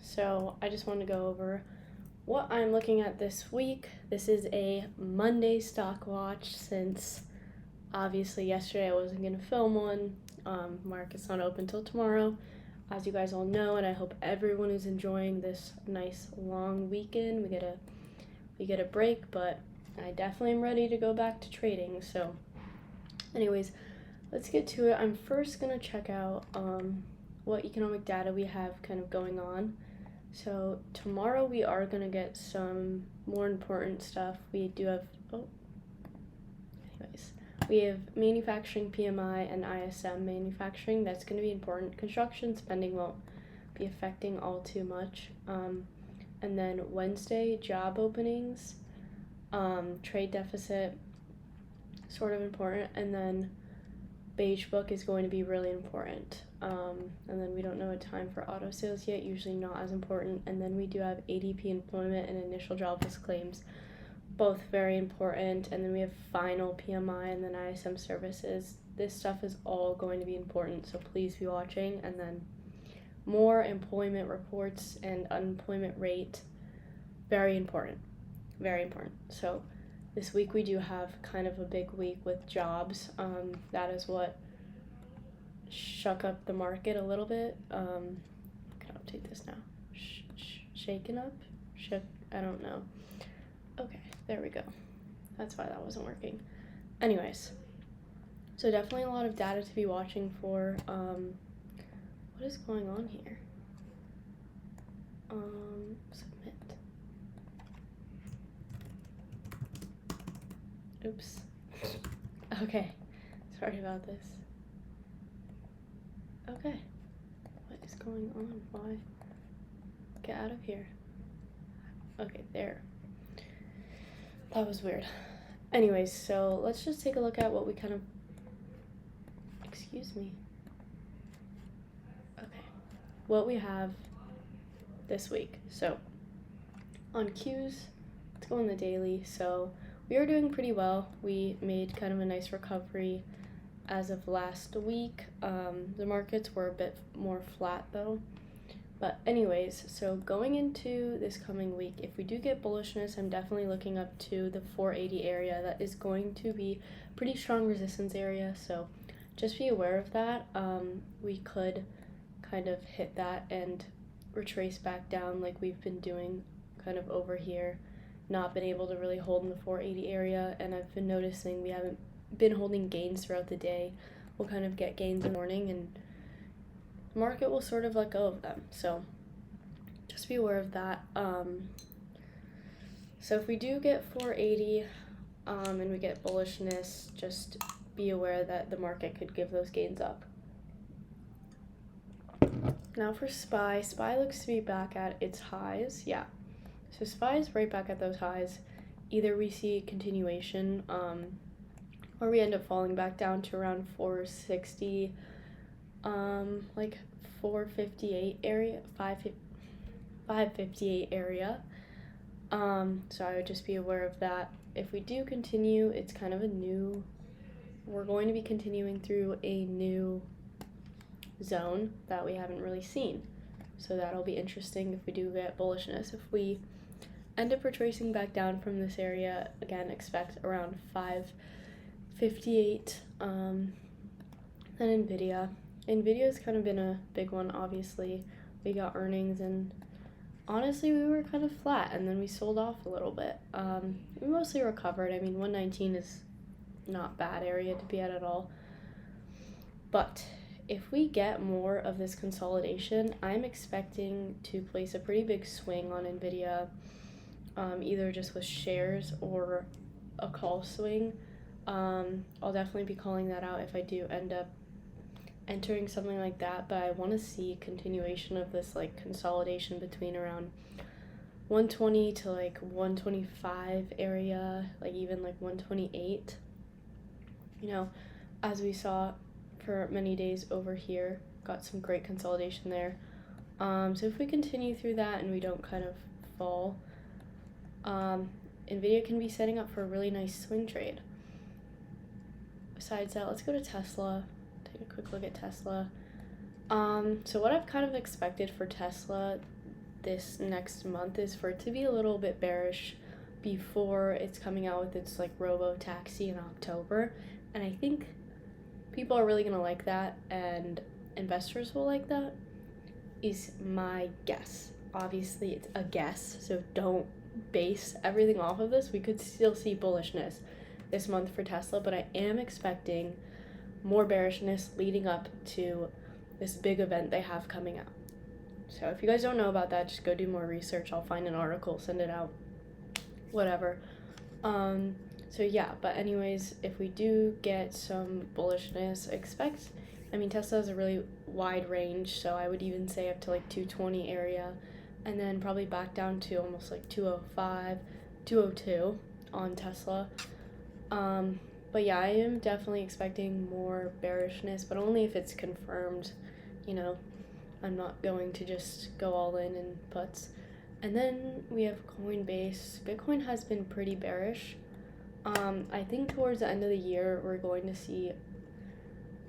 So I just want to go over what I'm looking at this week. This is a Monday stock watch since obviously yesterday I wasn't going to film one. Market's not open till tomorrow, as you guys all know, and I hope everyone is enjoying this nice long weekend. We get a break, but I definitely am ready to go back to trading. So anyways, let's get to it. I'm first going to check out what economic data we have kind of going on. So tomorrow we are going to get some more important stuff. We do have, we have manufacturing PMI and ISM manufacturing. That's going to be important. Construction spending won't be affecting all too much. And then Wednesday, job openings, trade deficit, sort of important. And then beige book is going to be really important. And then we don't know a time for auto sales yet, usually not as important. And then we do have ADP employment and initial jobless claims, both very important. And then we have final PMI and then ISM services. This stuff is all going to be important, so please be watching. And then more employment reports and unemployment rate, very important, very important. So this week we do have kind of a big week with jobs. That is what shook up the market a little bit. Can I update this now? Shaken up? Shook? I don't know. Okay, there we go. That's why that wasn't working. Anyways, so definitely a lot of data to be watching for. What is going on here? Submit. Oops. Okay, sorry about this. Okay, what is going on? Why? Get out of here. Okay, there. That was weird. Anyways, so let's just take a look at what we kind of, excuse me. Okay, what we have this week. So on Qs, let's go on the daily. So we are doing pretty well. We made kind of a nice recovery as of last week. The markets were a bit more flat though. But anyways, so going into this coming week, if we do get bullishness, I'm definitely looking up to the 480 area. That is going to be pretty strong resistance area, so just be aware of that. We could kind of hit that and retrace back down like we've been doing kind of over here. Not been able to really hold in the 480 area, and I've been noticing we haven't been holding gains throughout the day. We'll kind of get gains in the morning and the market will sort of let go of them, so just be aware of that. So if we do get 480 and we get bullishness, just be aware that the market could give those gains up. Now for SPY looks to be back at its highs. Yeah, so SPY is right back at those highs. Either we see continuation or we end up falling back down to around 460, like 458 area, 558 area. So I would just be aware of that. If we do continue, it's kind of we're going to be continuing through a new zone that we haven't really seen. So that'll be interesting if we do get bullishness. If we end up retracing back down from this area, again, expect around 558. Then Nvidia's kind of been a big one, obviously. We got earnings and honestly we were kind of flat and then we sold off a little bit. We mostly recovered. I mean, 119 is not bad area to be at all. But if we get more of this consolidation, I'm expecting to place a pretty big swing on Nvidia, either just with shares or a call swing. I'll definitely be calling that out if I do end up entering something like that, but I want to see continuation of this like consolidation between around 120 to like 125 area, like even like 128, as we saw for many days over here. Got some great consolidation there. So if we continue through that and we don't kind of fall, Nvidia can be setting up for a really nice swing trade. Besides that, let's go to Tesla. Take a quick look at Tesla. So what I've kind of expected for Tesla this next month is for it to be a little bit bearish before it's coming out with its like robo taxi in October. And I think people are really gonna like that, and investors will like that, is my guess. Obviously it's a guess, so don't base everything off of this. We could still see bullishness this month for Tesla, but I am expecting more bearishness leading up to this big event they have coming out. So if you guys don't know about that, just go do more research. I'll find an article, send it out, whatever. So yeah, but anyways, if we do get some bullishness, Tesla has a really wide range, so I would even say up to like 220 area, and then probably back down to almost like 205, 202 on Tesla. But yeah, I am definitely expecting more bearishness, but only if it's confirmed. I'm not going to just go all in puts. And then we have Coinbase. Bitcoin has been pretty bearish. I think towards the end of the year, we're going to see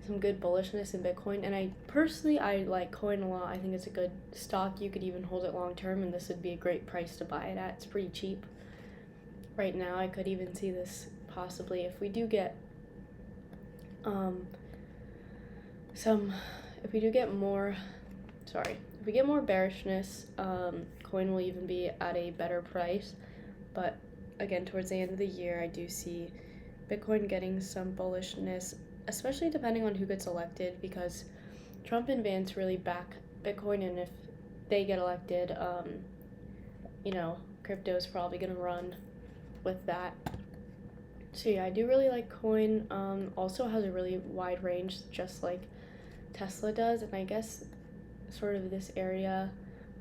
some good bullishness in Bitcoin. And I like Coin a lot. I think it's a good stock. You could even hold it long term, and this would be a great price to buy it at. It's pretty cheap. Right now, I could even see this possibly if we do get if we get more bearishness, coin will even be at a better price. But again, towards the end of the year, I do see Bitcoin getting some bullishness, especially depending on who gets elected, because Trump and Vance really back Bitcoin, and if they get elected, crypto is probably going to run with that. So yeah, I do really like coin. Also has a really wide range, just like Tesla does, and I guess sort of this area,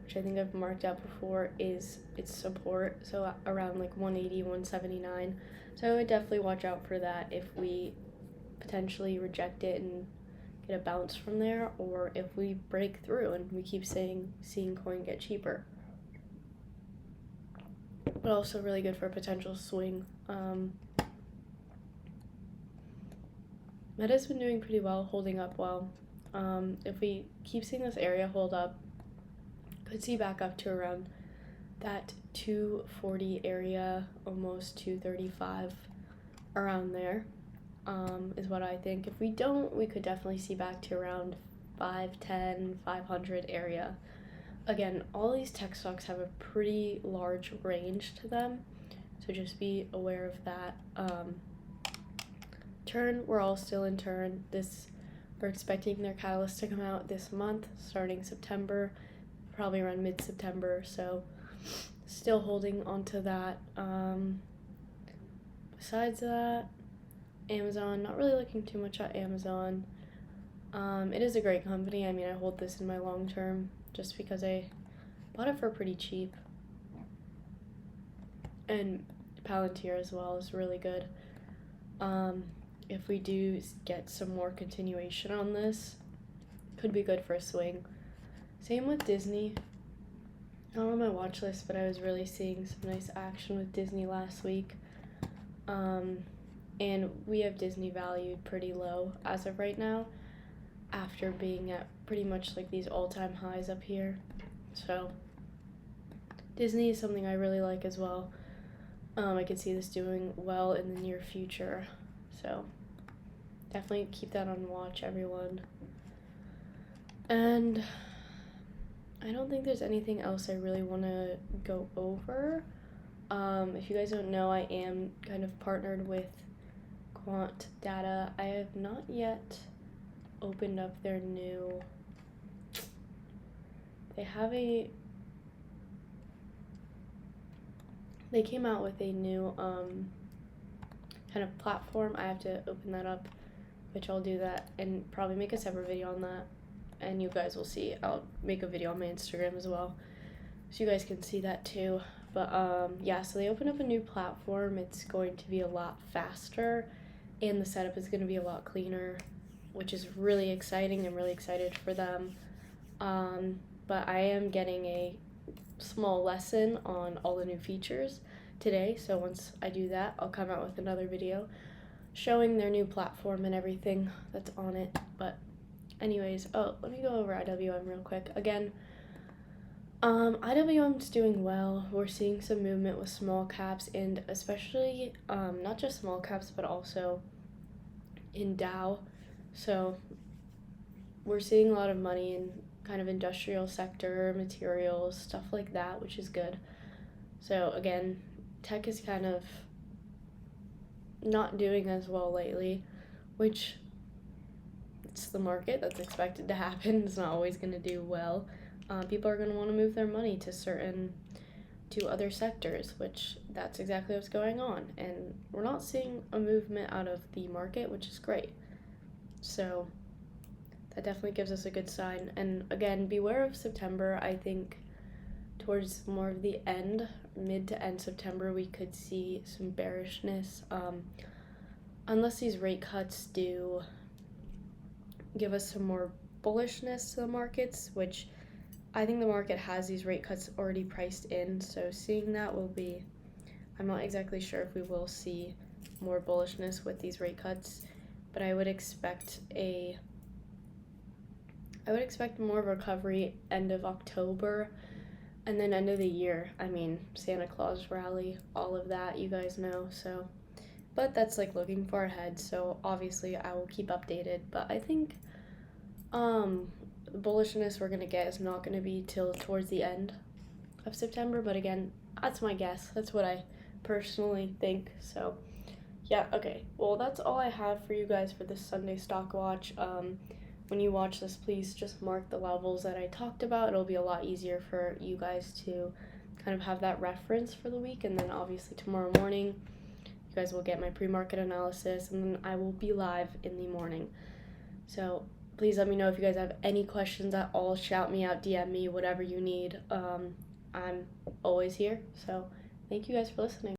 which I think I've marked out before, is its support, so around like 180, 179. So I would definitely watch out for that if we potentially reject it and get a bounce from there, or if we break through and we keep seeing coin get cheaper. But also really good for a potential swing. Meta's been doing pretty well, holding up well. If we keep seeing this area hold up, could see back up to around that 240 area, almost 235, around there, is what I think. If we don't, we could definitely see back to around 510, 500 area. Again, all these tech stocks have a pretty large range to them, so just be aware of that. Turn, we're all still in turn. We're expecting their catalyst to come out this month, starting September, probably around mid-September, so still holding onto that. Besides that, Amazon, not really looking too much at Amazon. It is a great company. I hold this in my long term just because I bought it for pretty cheap. And Palantir as well is really good. If we do get some more continuation on this, could be good for a swing. Same with Disney. Not on my watch list, but I was really seeing some nice action with Disney last week. And we have Disney valued pretty low as of right now, after being at pretty much like these all-time highs up here. So Disney is something I really like as well. I could see this doing well in the near future, so definitely keep that on watch, everyone. And I don't think there's anything else I really want to go over. If you guys don't know, I am kind of partnered with Quant Data. I have not yet opened up their new, they came out with a new kind of platform. I have to open that up, which I'll do that and probably make a separate video on that, and you guys will see. I'll make a video on my Instagram as well, so you guys can see that too. But yeah, so they opened up a new platform. It's going to be a lot faster, and the setup is going to be a lot cleaner, which is really exciting. I'm really excited for them. But I am getting a small lesson on all the new features today, so once I do that, I'll come out with another video showing their new platform and everything that's on it. But anyways, let me go over IWM real quick. Again, IWM's doing well. We're seeing some movement with small caps, and especially not just small caps, but also in Dow. So we're seeing a lot of money in kind of industrial sector, materials, stuff like that, which is good. So again, tech is kind of not doing as well lately, which it's the market, that's expected to happen. It's not always going to do well. People are going to want to move their money to other sectors, which that's exactly what's going on. And we're not seeing a movement out of the market, which is great. So that definitely gives us a good sign. And again, beware of September. I think towards more of the end, mid to end September, we could see some bearishness. Unless these rate cuts do give us some more bullishness to the markets, which I think the market has these rate cuts already priced in. So seeing that will be, I'm not exactly sure if we will see more bullishness with these rate cuts, but I would expect more recovery end of October and then end of the year. I mean, Santa Claus rally, all of that, you guys know. So, but that's like looking far ahead. So obviously I will keep updated. But I think the bullishness we're gonna get is not gonna be till towards the end of September. But again, that's my guess. That's what I personally think. So yeah, okay. Well, that's all I have for you guys for this Sunday stock watch. When you watch this, please just mark the levels that I talked about. It'll be a lot easier for you guys to kind of have that reference for the week. And then obviously tomorrow morning, you guys will get my pre-market analysis, and then I will be live in the morning. So please let me know if you guys have any questions at all. Shout me out, DM me, whatever you need. I'm always here. So thank you guys for listening.